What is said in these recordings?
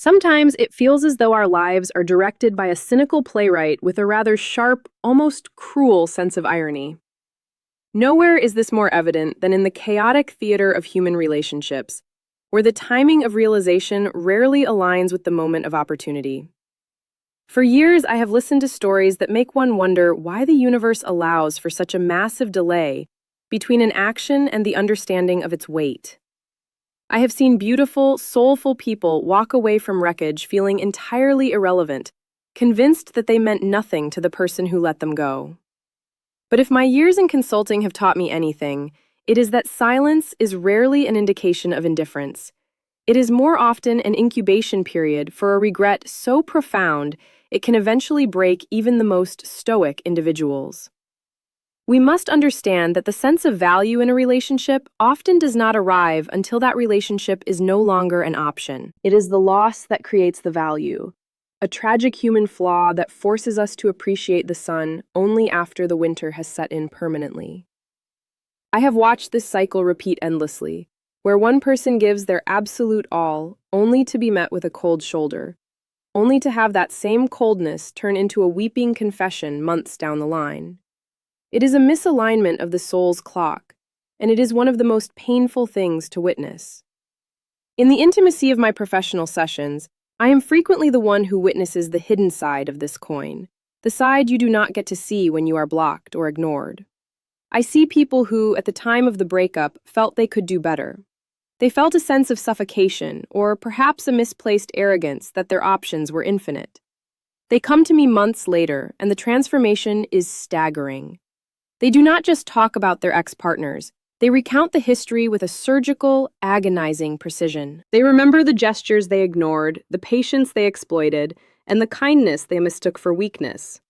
Sometimes it feels as though our lives are directed by a cynical playwright with a rather sharp, almost cruel sense of irony. Nowhere is this more evident than in the chaotic theater of human relationships, where the timing of realization rarely aligns with the moment of opportunity. For years, I have listened to stories that make one wonder why the universe allows for such a massive delay between an action and the understanding of its weight. I have seen beautiful, soulful people walk away from wreckage feeling entirely irrelevant, convinced that they meant nothing to the person who let them go. But if my years in consulting have taught me anything, it is that silence is rarely an indication of indifference. It is more often an incubation period for a regret so profound it can eventually break even the most stoic individuals. We must understand that the sense of value in a relationship often does not arrive until that relationship is no longer an option. It is the loss that creates the value, a tragic human flaw that forces us to appreciate the sun only after the winter has set in permanently. I have watched this cycle repeat endlessly, where one person gives their absolute all only to be met with a cold shoulder, only to have that same coldness turn into a weeping confession months down the line. It is a misalignment of the soul's clock, and it is one of the most painful things to witness. In the intimacy of my professional sessions, I am frequently the one who witnesses the hidden side of this coin, the side you do not get to see when you are blocked or ignored. I see people who, at the time of the breakup, felt they could do better. They felt a sense of suffocation, or perhaps a misplaced arrogance that their options were infinite. They come to me months later, and the transformation is staggering. They do not just talk about their ex-partners. They recount the history with a surgical, agonizing precision. They remember the gestures they ignored, the patience they exploited, and the kindness they mistook for weakness.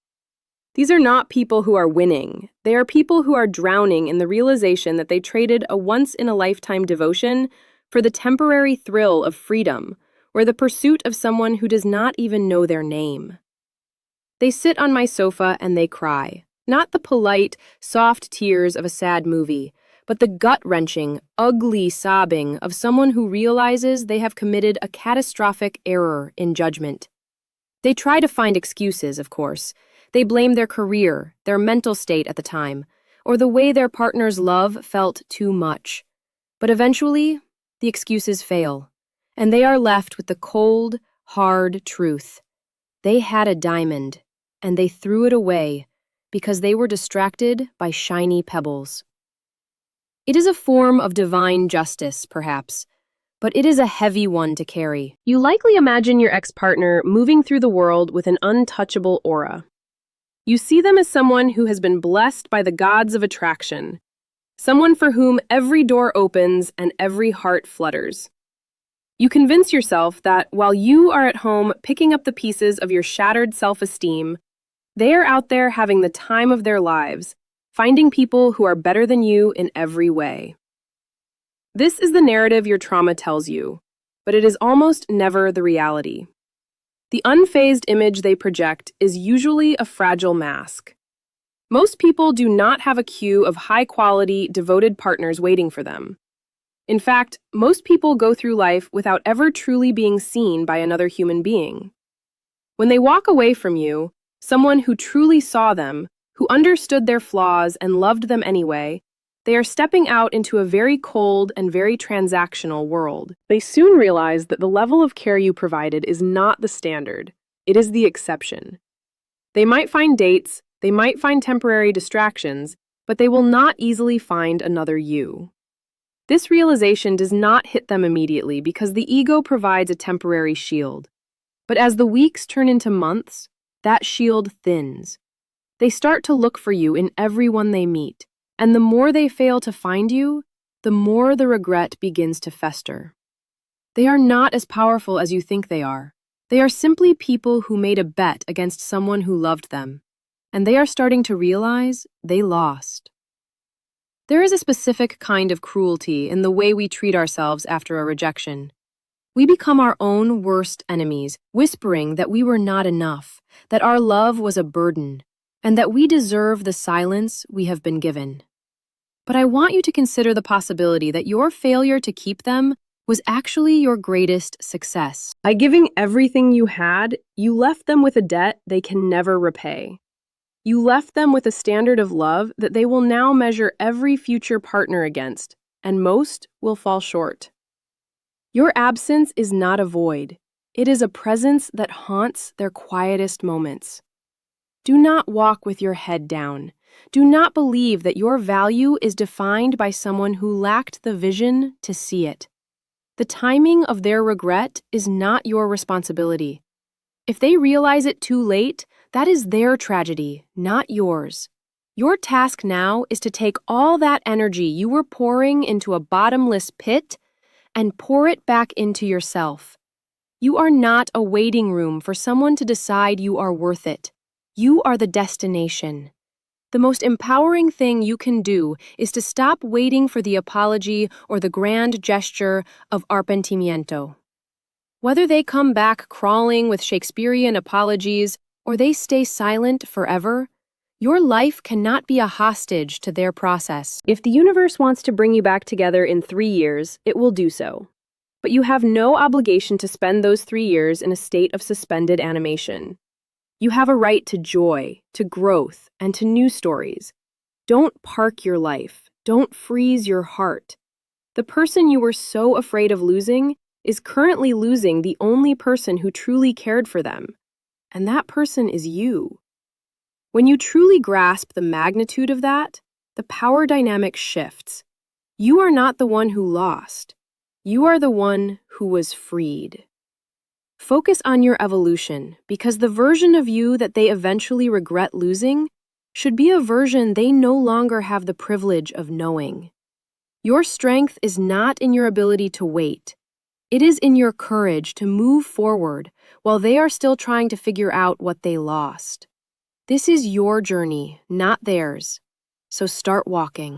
These are not people who are winning. They are people who are drowning in the realization that they traded a once-in-a-lifetime devotion for the temporary thrill of freedom, or the pursuit of someone who does not even know their name. They sit on my sofa and they cry. Not the polite, soft tears of a sad movie, but the gut-wrenching, ugly sobbing of someone who realizes they have committed a catastrophic error in judgment. They try to find excuses, of course. They blame their career, their mental state at the time, or the way their partner's love felt too much. But eventually, the excuses fail, and they are left with the cold, hard truth. They had a diamond, and they threw it away because they were distracted by shiny pebbles. It is a form of divine justice, perhaps, but it is a heavy one to carry. You likely imagine your ex-partner moving through the world with an untouchable aura. You see them as someone who has been blessed by the gods of attraction, someone for whom every door opens and every heart flutters. You convince yourself that while you are at home picking up the pieces of your shattered self-esteem, they are out there having the time of their lives, finding people who are better than you in every way. This is the narrative your trauma tells you, but it is almost never the reality. The unfazed image they project is usually a fragile mask. Most people do not have a queue of high-quality, devoted partners waiting for them. In fact, most people go through life without ever truly being seen by another human being. When they walk away from you, someone who truly saw them, who understood their flaws and loved them anyway, they are stepping out into a very cold and very transactional world. They soon realize that the level of care you provided is not the standard, it is the exception. They might find dates, they might find temporary distractions, but they will not easily find another you. This realization does not hit them immediately because the ego provides a temporary shield. But as the weeks turn into months, that shield thins. They start to look for you in everyone they meet, and the more they fail to find you, the more the regret begins to fester. They are not as powerful as you think they are. They are simply people who made a bet against someone who loved them, and they are starting to realize they lost. There is a specific kind of cruelty in the way we treat ourselves after a rejection. We become our own worst enemies, whispering that we were not enough, that our love was a burden, and that we deserve the silence we have been given. But I want you to consider the possibility that your failure to keep them was actually your greatest success. By giving everything you had, you left them with a debt they can never repay. You left them with a standard of love that they will now measure every future partner against, and most will fall short. Your absence is not a void. It is a presence that haunts their quietest moments. Do not walk with your head down. Do not believe that your value is defined by someone who lacked the vision to see it. The timing of their regret is not your responsibility. If they realize it too late, that is their tragedy, not yours. Your task now is to take all that energy you were pouring into a bottomless pit and pour it back into yourself. You are not a waiting room for someone to decide you are worth it. You are the destination. The most empowering thing you can do is to stop waiting for the apology or the grand gesture of arrepentimiento. Whether they come back crawling with Shakespearean apologies or they stay silent forever, your life cannot be a hostage to their process. If the universe wants to bring you back together in 3 years, it will do so. But you have no obligation to spend those 3 years in a state of suspended animation. You have a right to joy, to growth, and to new stories. Don't park your life. Don't freeze your heart. The person you were so afraid of losing is currently losing the only person who truly cared for them. And that person is you. When you truly grasp the magnitude of that, the power dynamic shifts. You are not the one who lost. You are the one who was freed. Focus on your evolution, because the version of you that they eventually regret losing should be a version they no longer have the privilege of knowing. Your strength is not in your ability to wait. It is in your courage to move forward while they are still trying to figure out what they lost. This is your journey, not theirs. So start walking.